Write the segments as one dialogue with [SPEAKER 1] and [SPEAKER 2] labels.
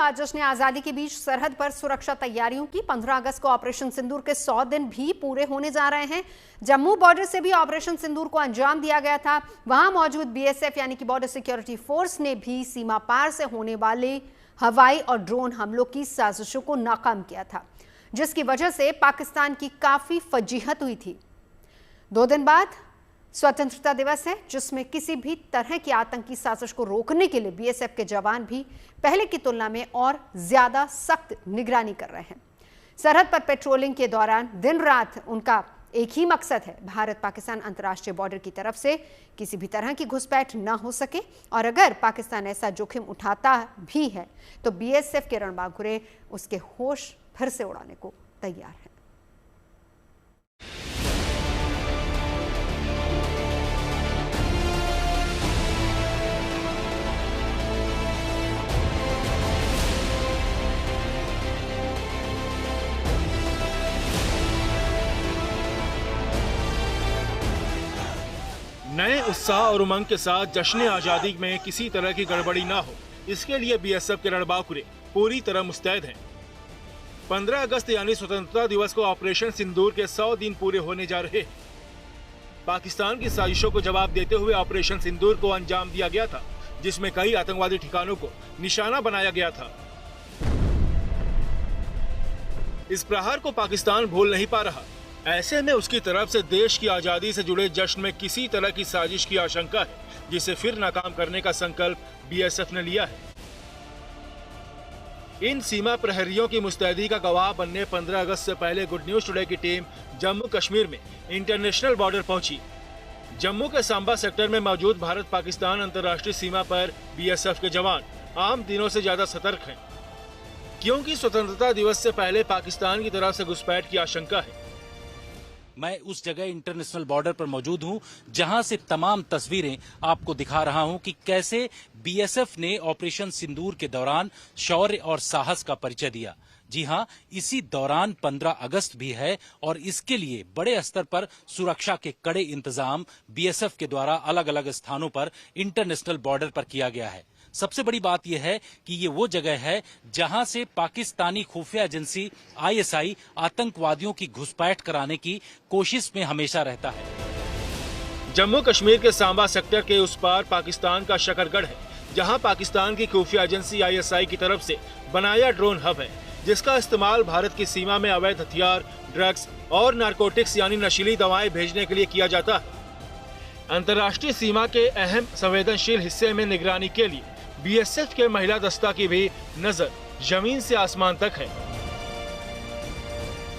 [SPEAKER 1] बाद जश्न आजादी के बीच सरहद पर सुरक्षा तैयारियों की 15 अगस्त को ऑपरेशन सिंदूर के 100 दिन भी पूरे होने जा रहे हैं। जम्मू बॉर्डर से भी ऑपरेशन सिंदूर को अंजाम दिया गया था। वहां मौजूद बीएसएफ यानी कि बॉर्डर सिक्योरिटी फोर्स ने भी सीमा पार से होने वाले हवाई और ड्रोन हमलों की साजिशों को नाकाम किया था, जिसकी वजह से पाकिस्तान की काफी फजीहत हुई थी। 2 दिन बाद स्वतंत्रता दिवस है, जिसमें किसी भी तरह की आतंकी साजिश को रोकने के लिए बीएसएफ के जवान भी पहले की तुलना में और ज्यादा सख्त निगरानी कर रहे हैं। सरहद पर पेट्रोलिंग के दौरान दिन रात उनका एक ही मकसद है, भारत पाकिस्तान अंतर्राष्ट्रीय बॉर्डर की तरफ से किसी भी तरह की घुसपैठ न हो सके, और अगर पाकिस्तान ऐसा जोखिम उठाता भी है तो बीएसएफ के रणबांकुरे उसके होश फिर से उड़ाने को तैयार है।
[SPEAKER 2] नए उत्साह और उमंग के साथ जश्न आजादी में किसी तरह की गड़बड़ी ना हो, इसके लिए बीएसएफ के रणबांकुरे पूरी तरह मुस्तैद हैं। 15 अगस्त यानी स्वतंत्रता दिवस को ऑपरेशन सिंदूर के 100 दिन पूरे होने जा रहे हैं। पाकिस्तान की साजिशों को जवाब देते हुए ऑपरेशन सिंदूर को अंजाम दिया गया था, जिसमें कई आतंकवादी ठिकानों को निशाना बनाया गया था। इस प्रहार को पाकिस्तान भूल नहीं पा रहा। ऐसे में उसकी तरफ से देश की आजादी से जुड़े जश्न में किसी तरह की साजिश की आशंका है, जिसे फिर नाकाम करने का संकल्प बीएसएफ ने लिया है। इन सीमा प्रहरियों की मुस्तैदी का गवाह बनने 15 अगस्त से पहले गुड न्यूज टुडे की टीम जम्मू कश्मीर में इंटरनेशनल बॉर्डर पहुंची। जम्मू के सांबा सेक्टर में मौजूद भारत पाकिस्तान अंतर्राष्ट्रीय सीमा पर बीएसएफ के जवान आम दिनों से ज्यादा सतर्क हैं, क्योंकि स्वतंत्रता दिवस से पहले पाकिस्तान की तरफ से घुसपैठ की आशंका है।
[SPEAKER 3] मैं उस जगह इंटरनेशनल बॉर्डर पर मौजूद हूं, जहां से तमाम तस्वीरें आपको दिखा रहा हूं कि कैसे बीएसएफ ने ऑपरेशन सिंदूर के दौरान शौर्य और साहस का परिचय दिया। जी हां, इसी दौरान 15 अगस्त भी है और इसके लिए बड़े स्तर पर सुरक्षा के कड़े इंतजाम बीएसएफ के द्वारा अलग अलग स्थानों पर इंटरनेशनल बॉर्डर पर किया गया है। सबसे बड़ी बात यह है कि ये वो जगह है जहां से पाकिस्तानी खुफिया एजेंसी आईएसआई आतंकवादियों की घुसपैठ कराने की कोशिश में हमेशा रहता है।
[SPEAKER 2] जम्मू कश्मीर के सांबा सेक्टर के उस पार पाकिस्तान का शकरगढ़ है, जहां पाकिस्तान की खुफिया एजेंसी आईएसआई की तरफ से बनाया ड्रोन हब है, जिसका इस्तेमाल भारत की सीमा में अवैध हथियार, ड्रग्स और नारकोटिक्स यानी नशीली दवाएं भेजने के लिए किया जाता है। अंतर्राष्ट्रीय सीमा के अहम संवेदनशील हिस्से में निगरानी के लिए बीएसएफ के महिला दस्ता की भी नजर जमीन से आसमान तक है।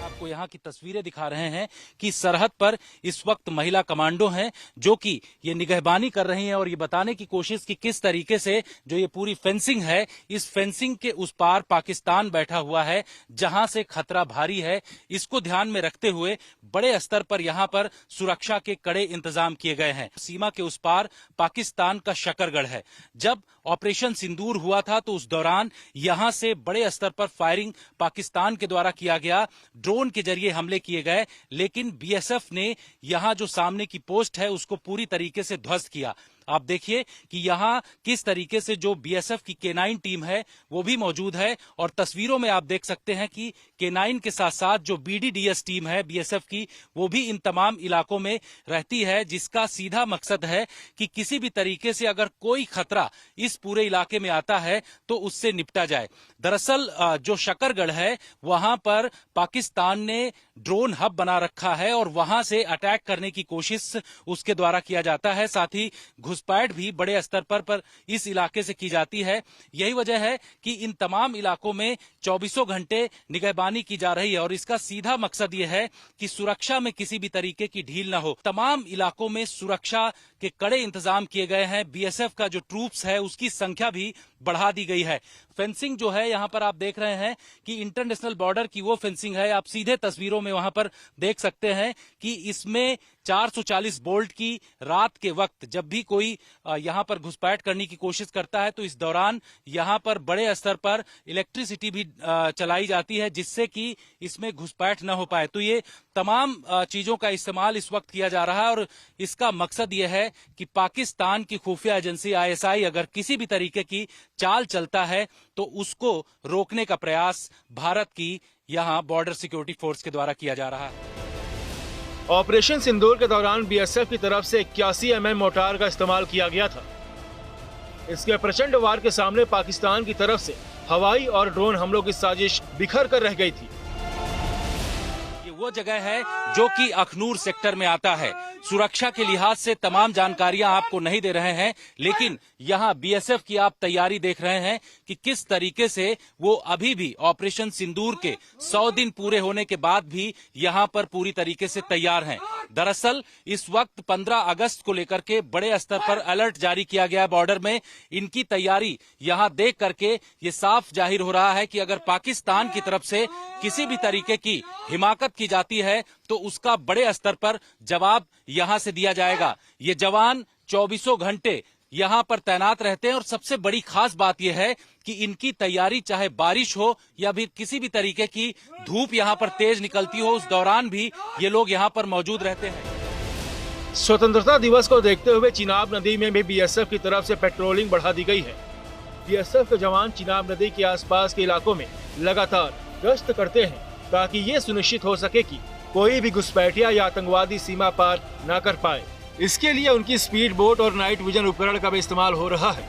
[SPEAKER 3] आपको यहाँ की तस्वीरें दिखा रहे हैं कि सरहद पर इस वक्त महिला कमांडो हैं, जो कि ये निगहबानी कर रही हैं और ये बताने की कोशिश कि किस तरीके से जो ये पूरी फेंसिंग है, इस फेंसिंग के उस पार पाकिस्तान बैठा हुआ है, जहां से खतरा भारी है। इसको ध्यान में रखते हुए बड़े स्तर पर यहाँ पर सुरक्षा के कड़े इंतजाम किए गए हैं। सीमा के उस पार पाकिस्तान का शकरगढ़ है। जब ऑपरेशन सिंदूर हुआ था तो उस दौरान यहां से बड़े स्तर पर फायरिंग पाकिस्तान के द्वारा किया गया, ड्रोन के जरिए हमले किए गए, लेकिन बीएसएफ ने यहां जो सामने की पोस्ट है उसको पूरी तरीके से ध्वस्त किया। आप देखिए कि यहां किस तरीके से जो बीएसएफ की K9 टीम है वो भी मौजूद है, और तस्वीरों में आप देख सकते हैं कि K9 के साथ साथ जो BDDS टीम है बीएसएफ की, वो भी इन तमाम इलाकों में रहती है, जिसका सीधा मकसद है कि किसी भी तरीके से अगर कोई खतरा इस पूरे इलाके में आता है तो उससे निपटा जाए। दरअसल जो शकरगढ़ है वहां पर पाकिस्तान ने ड्रोन हब बना रखा है और वहां से अटैक करने की कोशिश उसके द्वारा किया जाता है। साथ ही घुसपैठ भी बड़े स्तर पर इस इलाके से की जाती है। यही वजह है कि इन तमाम इलाकों में 24 घंटे निगहबानी की जा रही है और इसका सीधा मकसद यह है कि सुरक्षा में किसी भी तरीके की ढील न हो। तमाम इलाकों में सुरक्षा के कड़े इंतजाम किए गए हैं। बीएसएफ का जो ट्रूप्स है उसकी संख्या भी बढ़ा दी गई है। फेंसिंग जो है यहाँ पर आप देख रहे हैं कि इंटरनेशनल बॉर्डर की वो फेंसिंग है। आप सीधे तस्वीरों में वहां पर देख सकते हैं कि इसमें 440 बोल्ट की रात के वक्त जब भी कोई यहां पर घुसपैठ करने की कोशिश करता है तो इस दौरान यहां पर बड़े स्तर पर इलेक्ट्रिसिटी भी चलाई जाती है, जिससे कि इसमें घुसपैठ न हो पाए। तो ये तमाम चीजों का इस्तेमाल इस वक्त किया जा रहा है और इसका मकसद ये है कि पाकिस्तान की खुफिया एजेंसी ISI अगर किसी भी तरीके की चाल चलता है तो उसको रोकने का प्रयास भारत की यहां बॉर्डर सिक्योरिटी फोर्स के द्वारा किया जा रहा है।
[SPEAKER 2] ऑपरेशन सिंदूर के दौरान BSF की तरफ से 81 mm मोर्टार का इस्तेमाल किया गया था। इसके प्रचंड वार के सामने पाकिस्तान की तरफ से हवाई और ड्रोन हमलों की साजिश बिखर कर रह गई थी।
[SPEAKER 3] ये वो जगह है जो कि अखनूर सेक्टर में आता है। सुरक्षा के लिहाज से तमाम जानकारियां आपको नहीं दे रहे हैं, लेकिन यहां BSF की आप तैयारी देख रहे हैं कि किस तरीके से वो अभी भी ऑपरेशन सिंदूर के 100 दिन पूरे होने के बाद भी यहां पर पूरी तरीके से तैयार हैं। दरअसल इस वक्त 15 अगस्त को लेकर के बड़े स्तर पर अलर्ट जारी किया गया है बॉर्डर में। इनकी तैयारी यहां देख करके ये साफ जाहिर हो रहा है कि अगर पाकिस्तान की तरफ से किसी भी तरीके की हिमाकत की जाती है तो उसका बड़े स्तर पर जवाब यहां से दिया जाएगा। ये जवान 24 घंटे यहां पर तैनात रहते हैं और सबसे बड़ी खास बात यह है कि इनकी तैयारी चाहे बारिश हो या भी किसी भी तरीके की धूप यहां पर तेज निकलती हो, उस दौरान भी ये लोग यहां पर मौजूद रहते हैं।
[SPEAKER 2] स्वतंत्रता दिवस को देखते हुए चिनाब नदी में भी BSF की तरफ से पेट्रोलिंग बढ़ा दी गई है। BSF के जवान चिनाब नदी के आसपास के इलाकों में लगातार गश्त करते हैं ताकि ये सुनिश्चित हो सके कि कोई भी घुसपैठिया या आतंकवादी सीमा पार न कर पाए। इसके लिए उनकी स्पीड बोट और नाइट विजन उपकरण का भी इस्तेमाल हो रहा है।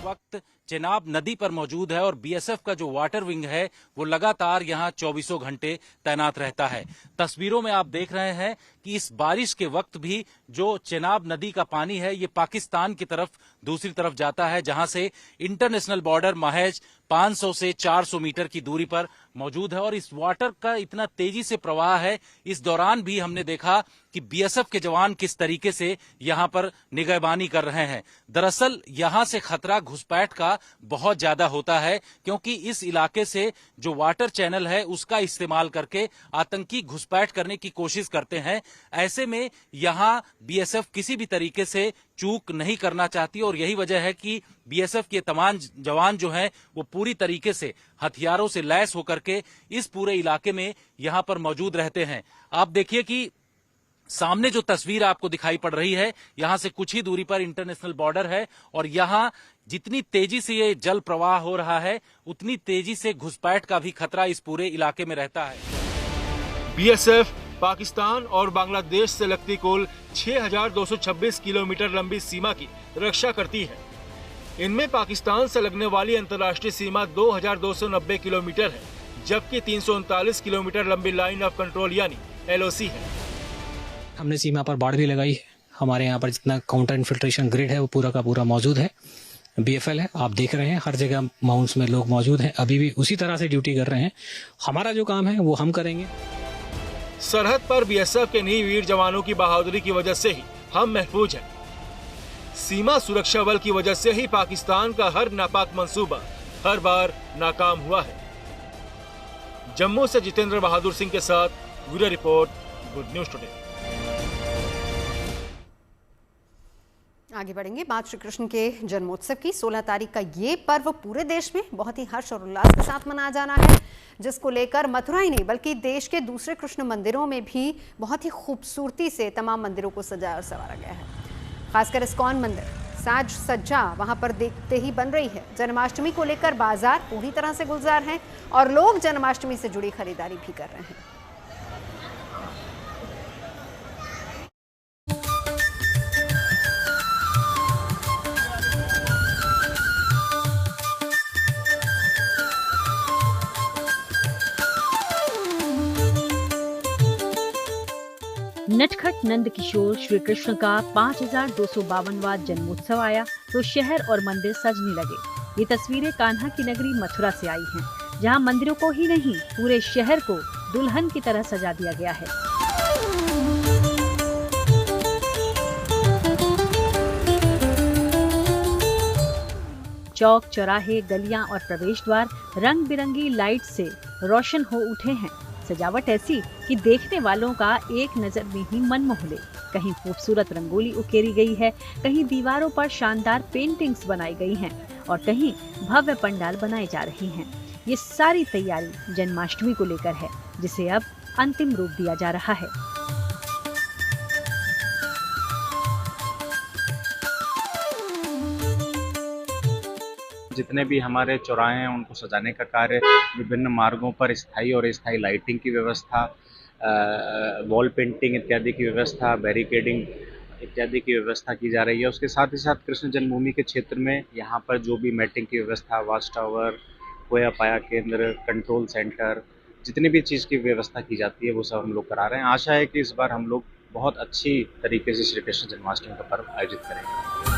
[SPEAKER 3] वक्त चिनाब नदी पर मौजूद है और BSF का जो वाटर विंग है वो लगातार यहां 24 घंटे तैनात रहता है। तस्वीरों में आप देख रहे हैं कि इस बारिश के वक्त भी जो चिनाब नदी का पानी है ये पाकिस्तान की तरफ दूसरी तरफ जाता है, जहां से इंटरनेशनल बॉर्डर महज 500 से 400 मीटर की दूरी पर मौजूद है और इस वाटर का इतना तेजी से प्रवाह है। इस दौरान भी हमने देखा कि BSF के जवान किस तरीके से यहां पर निगहबानी कर रहे हैं। दरअसल यहां से खतरा घुसपैठ का बहुत ज्यादा होता है, क्योंकि इस इलाके से जो वाटर चैनल है उसका इस्तेमाल करके आतंकी घुसपैठ करने की कोशिश करते हैं। ऐसे में यहां BSF किसी भी तरीके से चूक नहीं करना चाहती और यही वजह है कि BSF के तमाम जवान जो हैं वो पूरी तरीके से हथियारों से लैस होकर के इस पूरे इलाके में यहां पर मौजूद रहते हैं। आप देखिए कि सामने जो तस्वीर आपको दिखाई पड़ रही है, यहां से कुछ ही दूरी पर इंटरनेशनल बॉर्डर है और यहां जितनी तेजी से ये जल प्रवाह हो रहा है उतनी तेजी से घुसपैठ का भी खतरा इस पूरे इलाके में रहता है।
[SPEAKER 2] BSF पाकिस्तान और बांग्लादेश से लगती कुल 6,226 किलोमीटर लंबी सीमा की रक्षा करती है। इनमें पाकिस्तान से लगने वाली अंतर्राष्ट्रीय सीमा 2,290 किलोमीटर है, जबकि 339 किलोमीटर लंबी लाइन ऑफ कंट्रोल यानी LOC है।
[SPEAKER 4] हमने सीमा पर बाड़ भी लगाई है। हमारे यहाँ पर जितना काउंटर इन्फिल्ट्रेशन ग्रिड है वो पूरा का पूरा मौजूद है। BFL है, आप देख रहे हैं हर जगह माउंट्स में लोग मौजूद हैं, अभी भी उसी तरह से ड्यूटी कर रहे हैं। हमारा जो काम है वो हम करेंगे।
[SPEAKER 2] सरहद पर BSF के वीर जवानों की बहादुरी की वजह से ही हम महफूज हैं। सीमा सुरक्षा बल की वजह से ही पाकिस्तान का हर नापाक मंसूबा हर बार नाकाम हुआ है। जम्मू से जितेंद्र बहादुर सिंह के साथ bureau report, good news today.
[SPEAKER 1] आगे बढ़ेंगे, बात श्री कृष्ण के जन्मोत्सव की। 16 तारीख का ये पर्व पूरे देश में बहुत ही हर्ष और उल्लास के साथ मनाया जाना है, जिसको लेकर मथुरा ही नहीं बल्कि देश के दूसरे कृष्ण मंदिरों में भी बहुत ही खूबसूरती से तमाम मंदिरों को सजाया और संवारा गया है। खासकर इस्कॉन मंदिर साज सज्जा वहां पर देखते ही बन रही है। जन्माष्टमी को लेकर बाजार पूरी तरह से गुलजार हैं और लोग जन्माष्टमी से जुड़ी खरीदारी भी कर रहे हैं।
[SPEAKER 5] नटखट नंद किशोर श्री कृष्ण का 5252वां जन्मोत्सव आया तो शहर और मंदिर सजने लगे। ये तस्वीरें कान्हा की नगरी मथुरा से आई हैं, जहां मंदिरों को ही नहीं पूरे शहर को दुल्हन की तरह सजा दिया गया है। चौक चौराहे, गलियां और प्रवेश द्वार रंग बिरंगी लाइट से रोशन हो उठे हैं। सजावट ऐसी कि देखने वालों का एक नजर में ही मन मोह ले। कहीं खूबसूरत रंगोली उकेरी गई है, कहीं दीवारों पर शानदार पेंटिंग्स बनाई गई हैं और कहीं भव्य पंडाल बनाए जा रहे हैं। ये सारी तैयारी जन्माष्टमी को लेकर है, जिसे अब अंतिम रूप दिया जा रहा है।
[SPEAKER 6] जितने भी हमारे चौराहे हैं उनको सजाने का कार्य, विभिन्न मार्गों पर स्थायी और अस्थायी लाइटिंग की व्यवस्था, वॉल पेंटिंग इत्यादि की व्यवस्था, बैरिकेडिंग इत्यादि की व्यवस्था की जा रही है। उसके साथ ही साथ कृष्ण जन्मभूमि के क्षेत्र में यहाँ पर जो भी मैटिंग की व्यवस्था, वॉच टावर, खोया पाया केंद्र, कंट्रोल सेंटर, जितनी भी चीज़ की व्यवस्था की जाती है वो सब हम लोग करा रहे हैं। आशा है कि इस बार हम लोग बहुत अच्छी तरीके से श्री कृष्ण जन्माष्टमी का पर्व आयोजित करेंगे।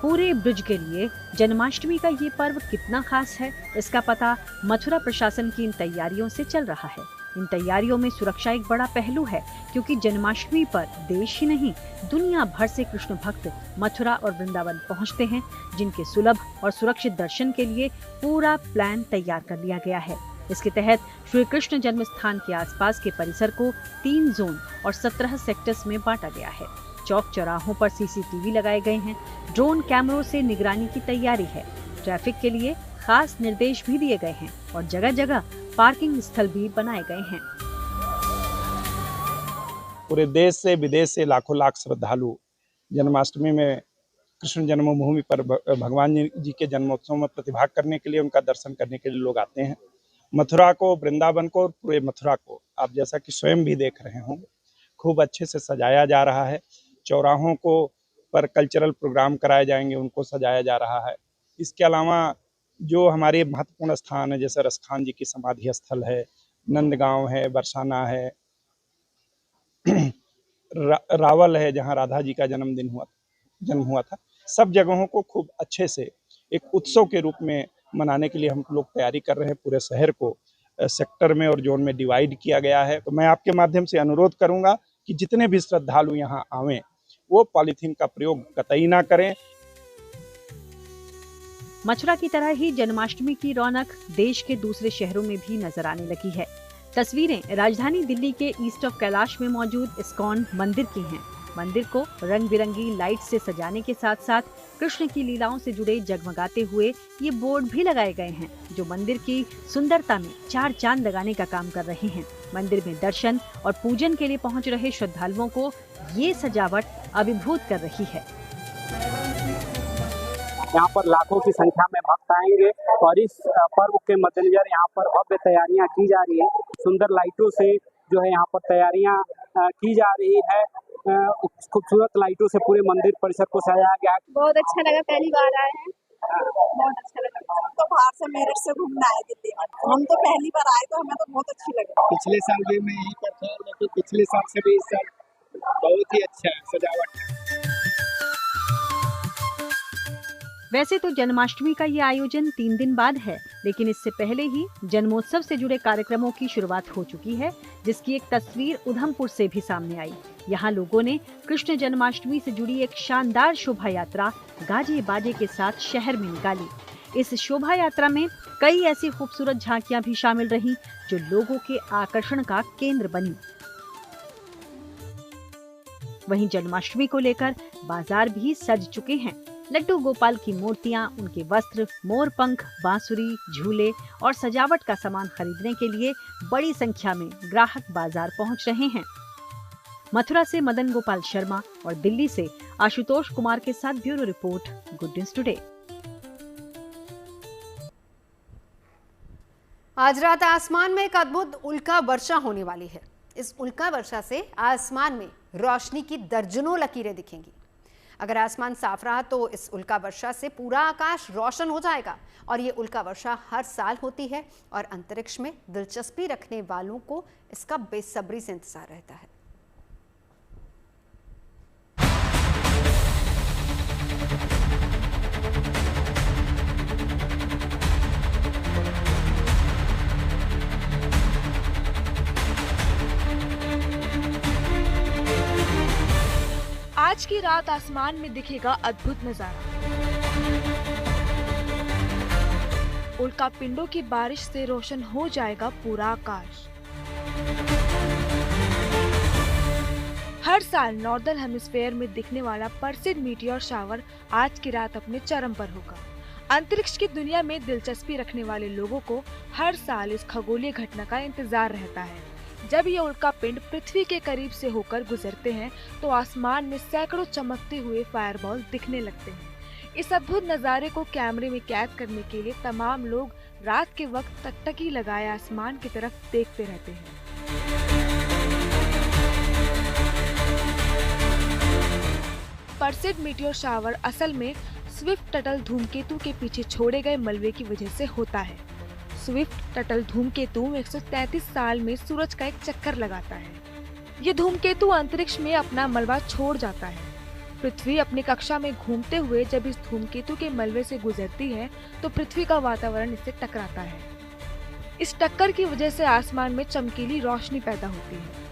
[SPEAKER 5] पूरे ब्रज के लिए जन्माष्टमी का ये पर्व कितना खास है, इसका पता मथुरा प्रशासन की इन तैयारियों से चल रहा है। इन तैयारियों में सुरक्षा एक बड़ा पहलू है, क्योंकि जन्माष्टमी पर देश ही नहीं दुनिया भर से कृष्ण भक्त मथुरा और वृंदावन पहुंचते हैं, जिनके सुलभ और सुरक्षित दर्शन के लिए पूरा प्लान तैयार कर लिया गया है। इसके तहत श्री कृष्ण जन्म स्थान के आसपास के परिसर को 3 जोन और 17 सेक्टर्स में बांटा गया है। चौक चौराहों पर सीसीटीवी लगाए गए हैं। ड्रोन कैमरों से निगरानी की तैयारी है। ट्रैफिक के लिए खास निर्देश भी दिए गए हैं और जगह जगह पार्किंग स्थल भी बनाए गए हैं।
[SPEAKER 7] पूरे देश से विदेश से लाखों लाख श्रद्धालु जन्माष्टमी में कृष्ण जन्मभूमि पर भगवान जी के जन्मोत्सव में प्रतिभाग करने के लिए, उनका दर्शन करने के लिए लोग आते हैं। मथुरा को, वृंदावन को, पूरे मथुरा को आप जैसा कि स्वयं भी देख रहे होंगे, खूब अच्छे से सजाया जा रहा है। चौराहों को पर कल्चरल प्रोग्राम कराए जाएंगे, उनको सजाया जा रहा है। इसके अलावा जो हमारे महत्वपूर्ण स्थान है, जैसे रसखान जी की समाधि स्थल है, नंदगांव है, बरसाना है, रावल है जहां राधा जी का जन्म हुआ था, सब जगहों को खूब अच्छे से एक उत्सव के रूप में मनाने के लिए हम लोग तैयारी कर रहे हैं। पूरे शहर को सेक्टर में और जोन में डिवाइड किया गया है। तो मैं आपके माध्यम से अनुरोध करूंगा कि जितने भी श्रद्धालु यहाँ आवें वो पॉलीथीन का प्रयोग कतई ना करें।
[SPEAKER 5] मथुरा की तरह ही जन्माष्टमी की रौनक देश के दूसरे शहरों में भी नजर आने लगी है। तस्वीरें राजधानी दिल्ली के ईस्ट ऑफ कैलाश में मौजूद इस्कॉन मंदिर की हैं। मंदिर को रंग बिरंगी लाइट से सजाने के साथ साथ कृष्ण की लीलाओं से जुड़े जगमगाते हुए ये बोर्ड भी लगाए गए हैं, जो मंदिर की सुंदरता में 4 चांद लगाने का काम कर रहे हैं। मंदिर में दर्शन और पूजन के लिए पहुंच रहे श्रद्धालुओं को ये सजावट अभिभूत कर रही है।
[SPEAKER 8] यहाँ पर लाखों की संख्या में भक्त आएंगे और इस पर्व के मद्देनजर यहाँ पर भव्य तैयारियां की जा रही है। सुंदर लाइटों से जो है यहाँ पर तैयारियां की जा रही है। खूबसूरत लाइटों से पूरे मंदिर परिसर को सजाया गया है।
[SPEAKER 9] बहुत अच्छा लगा, पहली बार आए हैं, बहुत अच्छा लगा। हम तो बाहर से मेरठ से घूमने आए दिल्ली में, हम तो पहली बार आए तो हमें तो बहुत अच्छी लगी।
[SPEAKER 10] पिछले साल भी मैं यहीं पर था, लेकिन पिछले साल से भी इस साल बहुत ही अच्छा है सजावट।
[SPEAKER 5] वैसे तो जन्माष्टमी का ये आयोजन 3 दिन बाद है, लेकिन इससे पहले ही जन्मोत्सव से जुड़े कार्यक्रमों की शुरुआत हो चुकी है, जिसकी एक तस्वीर उधमपुर से भी सामने आई। यहाँ लोगों ने कृष्ण जन्माष्टमी से जुड़ी एक शानदार शोभा यात्रा गाजे बाजे के साथ शहर में निकाली। इस शोभा यात्रा में कई ऐसी खूबसूरत झांकियां भी शामिल रहीं, जो लोगों के आकर्षण का केंद्र बनी। वहीं जन्माष्टमी को लेकर बाजार भी सज चुके हैं। लड्डू गोपाल की मूर्तियां, उनके वस्त्र, मोर पंख, बांसुरी, झूले और सजावट का सामान खरीदने के लिए बड़ी संख्या में ग्राहक बाजार पहुंच रहे हैं। मथुरा से मदन गोपाल शर्मा और दिल्ली से आशुतोष कुमार के साथ bureau report, good news today.
[SPEAKER 1] आज रात आसमान में एक अद्भुत उल्का वर्षा होने वाली है। इस उल्का वर्षा से आसमान में रोशनी की दर्जनों लकीरें दिखेंगी। अगर आसमान साफ रहा तो इस उल्का वर्षा से पूरा आकाश रोशन हो जाएगा। और ये उल्का वर्षा हर साल होती है और अंतरिक्ष में दिलचस्पी रखने वालों को इसका बेसब्री से इंतजार रहता है।
[SPEAKER 11] आज की रात आसमान में दिखेगा अद्भुत नजारा। उल्का पिंडों की बारिश से रोशन हो जाएगा पूरा आकाश। हर साल नॉर्दर्न हेमिस्फेयर में दिखने वाला पर्सिड मीटियोर शावर आज की रात अपने चरम पर होगा। अंतरिक्ष की दुनिया में दिलचस्पी रखने वाले लोगों को हर साल इस खगोलीय घटना का इंतजार रहता है। जब ये उल्का पिंड पृथ्वी के करीब से होकर गुजरते हैं तो आसमान में सैकड़ों चमकते हुए फायरबॉल दिखने लगते हैं। इस अद्भुत नज़ारे को कैमरे में कैद करने के लिए तमाम लोग रात के वक्त टकटकी लगाए आसमान की तरफ देखते रहते हैं। परसेड मीटियोर शावर असल में स्विफ्ट टटल धूमकेतु के पीछे छोड़े गए मलबे की वजह से होता है। स्विफ्ट टटल धूमकेतु 133 साल में सूरज का एक चक्कर लगाता है। ये धूमकेतु अंतरिक्ष में अपना मलबा छोड़ जाता है। पृथ्वी अपनी कक्षा में घूमते हुए जब इस धूमकेतु के मलबे से गुजरती है तो पृथ्वी का वातावरण इससे टकराता है। इस टक्कर की वजह से आसमान में चमकीली रोशनी पैदा होती है।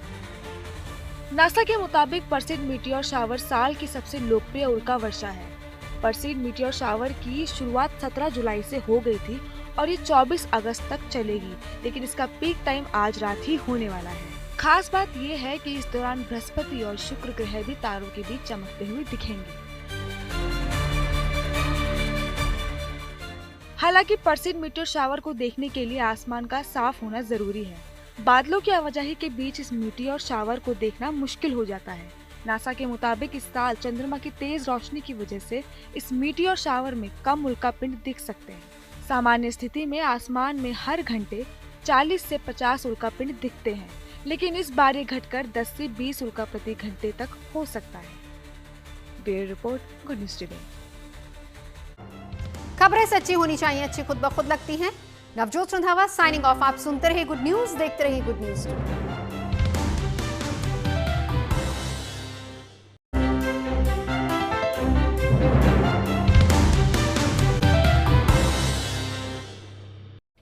[SPEAKER 11] नासा के मुताबिक परसेड मीटियोर शावर साल की सबसे लोकप्रिय उल्का वर्षा है। परसेड मीटियोर शावर की शुरुआत 17 जुलाई से हो गई थी और ये 24 अगस्त तक चलेगी, लेकिन इसका पीक टाइम आज रात ही होने वाला है। खास बात ये है कि इस दौरान बृहस्पति और शुक्र ग्रह भी तारों के बीच चमकते हुए दिखेंगे। हालांकि परसेड मीटियोर शावर को देखने के लिए आसमान का साफ होना जरूरी है। बादलों की आवाजाही के बीच इस मीटियोर शावर को देखना मुश्किल हो जाता है। नासा के मुताबिक इस साल चंद्रमा की तेज रोशनी की वजह से इस मीटियोर शावर में कम उल्कापिंड दिख सकते हैं। सामान्य स्थिति में आसमान में हर घंटे 40 से 50 उल्कापिंड दिखते हैं, लेकिन इस बार ये घटकर 10 से 20 उल्का प्रति घंटे तक हो सकता है। Bureau report, good news today.
[SPEAKER 1] खबरें सच्ची होनी चाहिए, अच्छी खुद ब खुद लगती हैं। Navjot Randhawa signing off. आप सुनते रहिए गुड न्यूज, देखते रहिए गुड न्यूज।